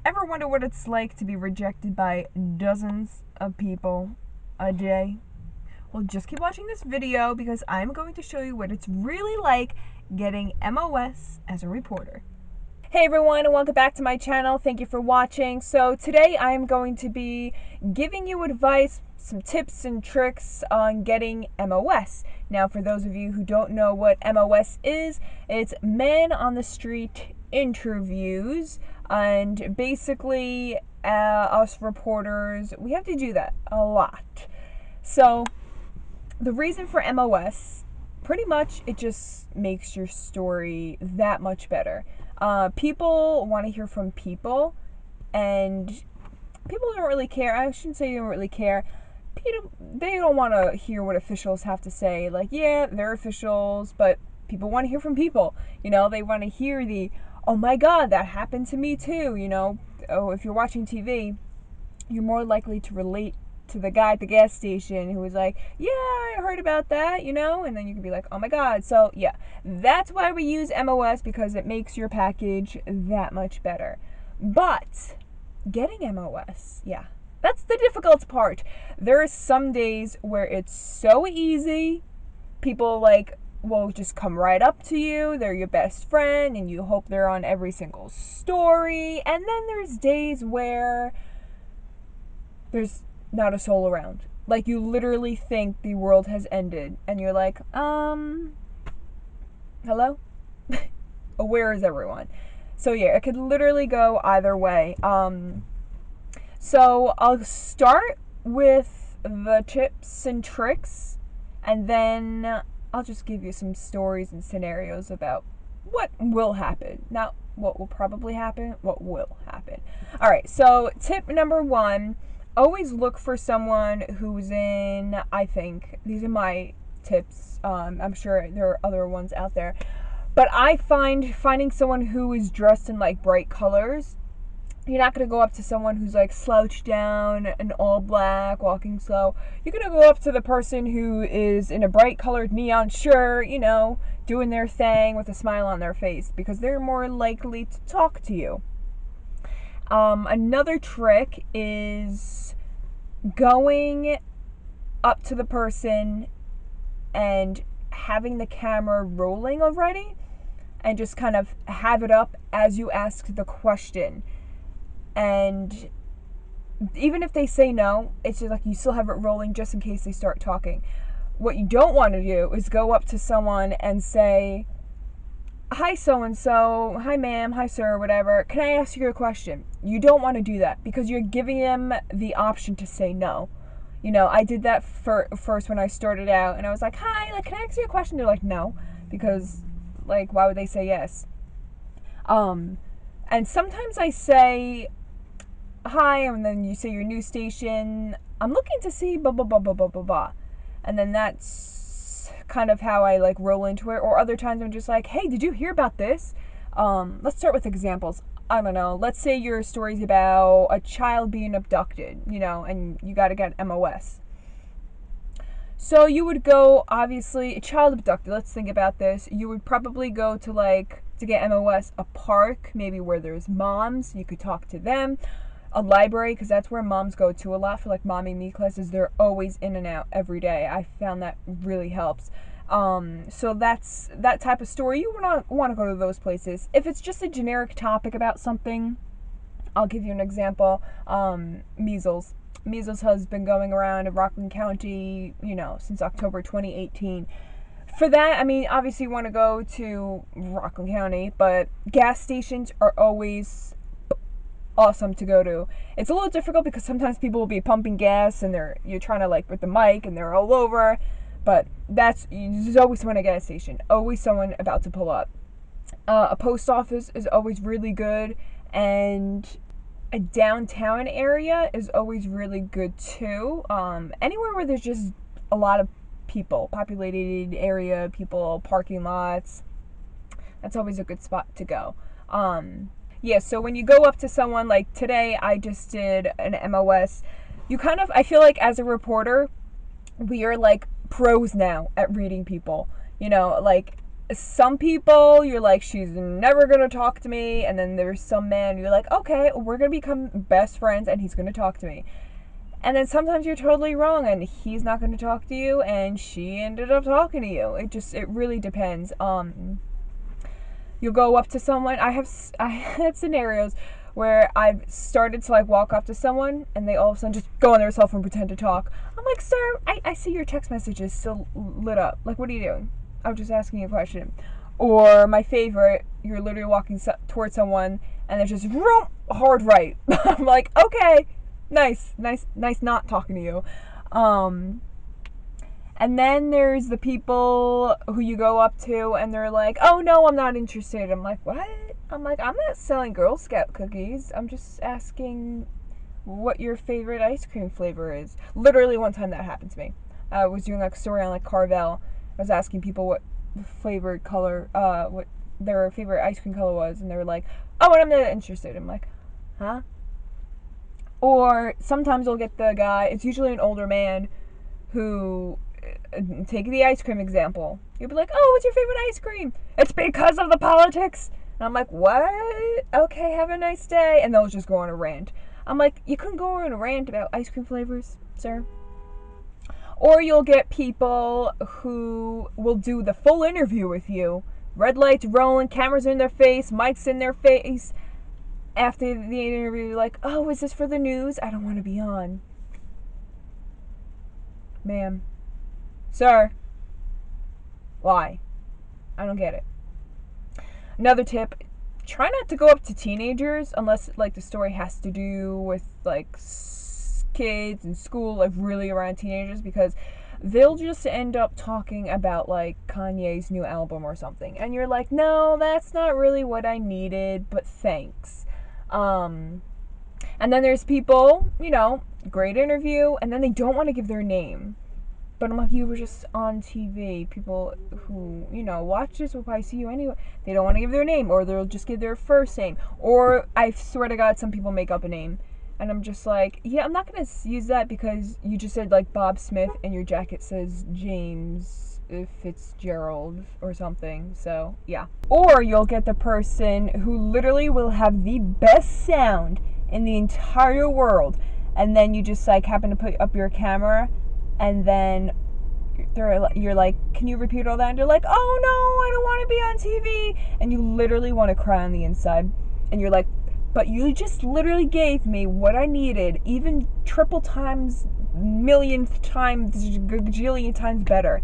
Ever wonder what it's like to be rejected by dozens of people a day? Well, just keep watching this video because I'm going to show you what it's really like getting MOS as a reporter. Hey everyone, and welcome back to my channel. Thank you for watching. So today I'm going to be giving you advice, some tips and tricks on getting MOS. Now, for those of you who don't know what MOS is, it's Man on the Street interviews, and basically us reporters, we have to do that a lot. So the reason for MOS, pretty much it just makes your story that much better. People want to hear from people, and people don't really care. I shouldn't say they don't really care. They don't want to hear what officials have to say. Like, yeah, they're officials, but people want to hear from people. You know, they want to hear the, oh my God, that happened to me too. You know, oh, if you're watching TV, you're more likely to relate to the guy at the gas station who was like, yeah, I heard about that, you know, and then you can be like, oh my God. So yeah, that's why we use MOS, because it makes your package that much better. But getting MOS, yeah, that's the difficult part. There are some days where it's so easy. People will just come right up to you. They're your best friend and you hope they're on every single story. And then there's days where there's not a soul around. Like, you literally think the world has ended and you're like, hello? Where is everyone? So yeah, it could literally go either way. So I'll start with the tips and tricks, and then I'll just give you some stories and scenarios about what will happen. Not what will probably happen, what will happen. All right, so tip number one, always look for someone who's in, I think, these are my tips. I'm sure there are other ones out there. But I find finding someone who is dressed in like bright colors. You're not going to go up to someone who's like slouched down and all black, walking slow. You're going to go up to the person who is in a bright colored neon shirt, you know, doing their thing with a smile on their face, because they're more likely to talk to you. Another trick is going up to the person and having the camera rolling already, and just kind of have it up as you ask the question. And even if they say no, it's just like you still have it rolling just in case they start talking. What you don't want to do is go up to someone and say, hi so-and-so, hi ma'am, hi sir, whatever, can I ask you a question? You don't want to do that, because you're giving them the option to say no. You know, I did that first when I started out, and I was like, hi, like, can I ask you a question? They're like, no, because, like, why would they say yes? And sometimes I say, hi, and then you say your news station, I'm looking to see blah, blah, blah, blah, blah, blah, blah. And then that's kind of how I, like, roll into it. Or other times I'm just like, hey, did you hear about this? Let's start with examples. I don't know, let's say your story's about a child being abducted, you know, and you got to get MOS. So you would go, obviously, a child abducted, let's think about this. You would probably go to, to get MOS, a park, maybe where there's moms, you could talk to them. A library, because that's where moms go to a lot for, like, mommy me classes. They're always in and out every day. I found that really helps. So that's that type of story. You want to go to those places. If it's just a generic topic about something, I'll give you an example. Measles. Measles has been going around in Rockland County, you know, since October 2018. For that, I mean, obviously you want to go to Rockland County, but gas stations are always awesome to go to. It's a little difficult because sometimes people will be pumping gas and you're trying to, like, with the mic, and they're all over. But there's always someone at a gas station, always someone about to pull up. A post office is always really good, and a downtown area is always really good too. Anywhere where there's just a lot of people, populated area, people, parking lots, that's always a good spot to go. Yeah, so when you go up to someone, like today I just did an MOS, I feel like as a reporter, we are like pros now at reading people. You know, like some people you're like, she's never gonna talk to me, and then there's some man you're like, okay, we're gonna become best friends and he's gonna talk to me. And then sometimes you're totally wrong and he's not gonna talk to you and she ended up talking to you. It really depends. You'll go up to someone. I had scenarios where I've started to like walk up to someone and they all of a sudden just go on their cell phone and pretend to talk. I'm like, sir, I see your text messages still lit up. Like, what are you doing? I'm just asking you a question. Or my favorite, you're literally walking towards someone and they're just hard right. I'm like, okay, nice not talking to you. And then there's the people who you go up to and they're like, oh no, I'm not interested. I'm like, what? I'm like, I'm not selling Girl Scout cookies. I'm just asking what your favorite ice cream flavor is. Literally one time that happened to me. I was doing like a story on like Carvel. I was asking people what flavored color, what their favorite ice cream color was. And they were like, oh, and I'm not interested. I'm like, huh? Or sometimes you'll get the guy, it's usually an older man who, take the ice cream example. You'll be like, oh, what's your favorite ice cream? It's because of the politics. And I'm like, what? Okay, have a nice day. And they'll just go on a rant. I'm like, you couldn't go on a rant about ice cream flavors, sir? Or you'll get people who will do the full interview with you. Red lights rolling, cameras in their face, mics in their face. After the interview, you're like, oh, is this for the news? I don't want to be on. Ma'am. Sir. Why? I don't get it. Another tip, try not to go up to teenagers unless like the story has to do with like kids and school, like really around teenagers, because they'll just end up talking about like Kanye's new album or something. And you're like, no, that's not really what I needed, but thanks. And then there's people, great interview, and then they don't want to give their name. But I'm like, you were just on TV. People who, watch this will probably see you anyway. They don't want to give their name, or they'll just give their first name. Or, I swear to God, some people make up a name. And I'm just like, yeah, I'm not going to use that because you just said, like, Bob Smith, and your jacket says James Fitzgerald or something. So, yeah. Or you'll get the person who literally will have the best sound in the entire world. And then you just, like, happen to put up your camera. And then you're like, can you repeat all that? And you're like, oh no, I don't want to be on TV. And you literally want to cry on the inside. And you're like, but you just literally gave me what I needed, even triple times, millionth times, gajillion times better.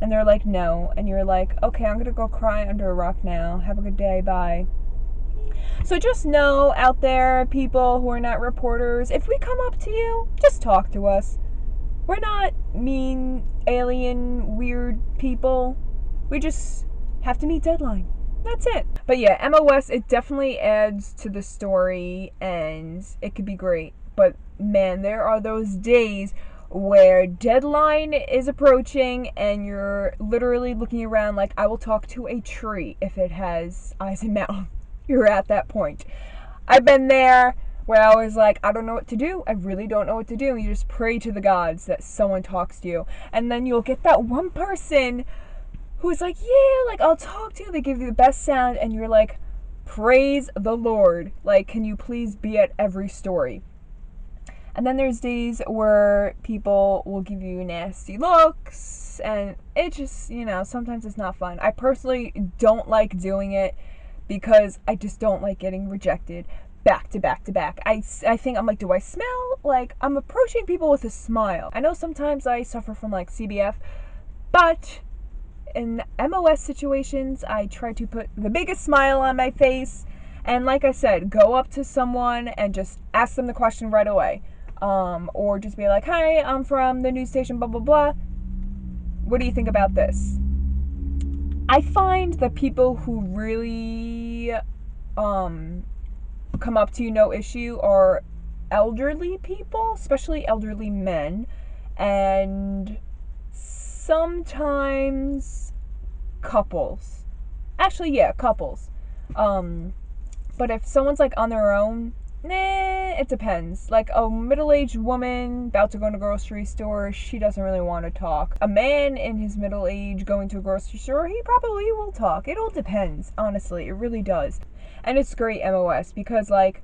And they're like, no. And you're like, okay, I'm going to go cry under a rock now. Have a good day. Bye. So just know out there, people who are not reporters, if we come up to you, just talk to us. We're not mean, alien, weird people. We just have to meet deadline. That's it. But yeah, MOS, it definitely adds to the story and it could be great. But man, there are those days where deadline is approaching and you're literally looking around like, I will talk to a tree if it has eyes and mouth. You're at that point. I've been there. Where I was like, I don't know what to do. I really don't know what to do. You just pray to the gods that someone talks to you. And then you'll get that one person who's like, yeah, like, I'll talk to you. They give you the best sound. And you're like, praise the Lord. Like, can you please be at every story? And then there's days where people will give you nasty looks. And it just, sometimes it's not fun. I personally don't like doing it because I just don't like getting rejected. Back to back to back. I think I'm like, do I smell? Like, I'm approaching people with a smile. I know sometimes I suffer from like CBF, but in MOS situations, I try to put the biggest smile on my face. And like I said, go up to someone and just ask them the question right away. Or just be like, hi, I'm from the news station, blah, blah, blah. What do you think about this? I find the people who really, come up to you no issue are elderly people, especially elderly men, and sometimes couples. Actually, yeah, couples. But if someone's like on their own, nah, it depends. Like a middle-aged woman about to go to a grocery store, she doesn't really want to talk. A man in his middle age going to a grocery store, he probably will talk. It all depends, honestly. It really does. And it's great MOS because like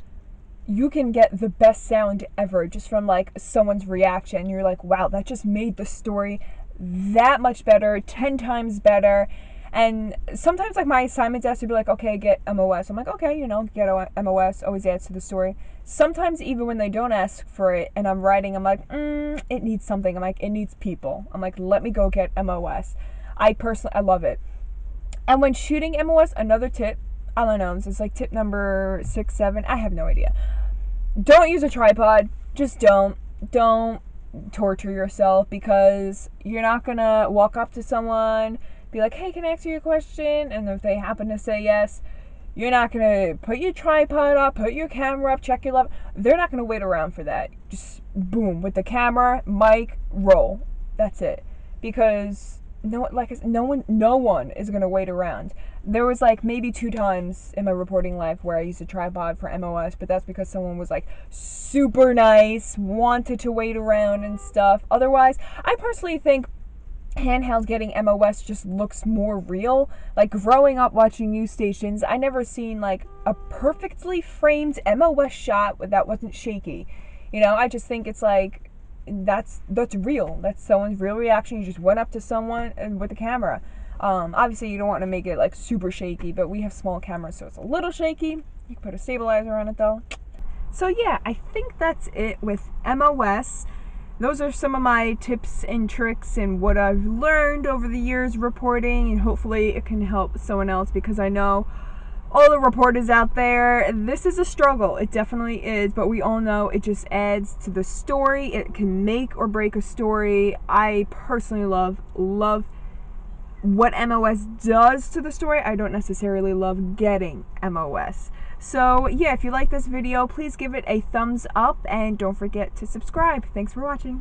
you can get the best sound ever just from like someone's reaction. You're like, wow, that just made the story that much better, 10 times better. And sometimes like my assignments has to be like, okay, get MOS. I'm like, okay, get MOS, always adds to the story. Sometimes even when they don't ask for it and I'm writing, I'm like, it needs something. I'm like, it needs people. I'm like, let me go get MOS. I love it. And when shooting MOS, another tip, I don't know, this is like tip number 6, 7, I have no idea. Don't use a tripod. Just don't. Don't torture yourself because you're not gonna walk up to someone, be like, hey, can I answer your question? And if they happen to say yes, you're not gonna put your tripod up, put your camera up, check your level. They're not gonna wait around for that. Just boom, with the camera, mic, roll. That's it. Because no one is gonna wait around. There was like maybe 2 times in my reporting life where I used a tripod for MOS, but that's because someone was like super nice, wanted to wait around and stuff. Otherwise, I personally think handheld getting MOS just looks more real. Like growing up watching news stations, I never seen like a perfectly framed MOS shot that wasn't shaky. I just think it's like that's real. That's someone's real reaction. You just went up to someone and with a camera. Obviously you don't want to make it like super shaky, but we have small cameras so it's a little shaky. You can put a stabilizer on it though. So yeah, I think that's it with MOS. Those are some of my tips and tricks and what I've learned over the years reporting, and hopefully it can help someone else because I know all the reporters out there, this is a struggle. It definitely is, but we all know it just adds to the story. It can make or break a story. I personally love what MOS does to the story. I don't necessarily love getting MOS. So yeah, if you like this video, please give it a thumbs up and don't forget to subscribe. Thanks for watching.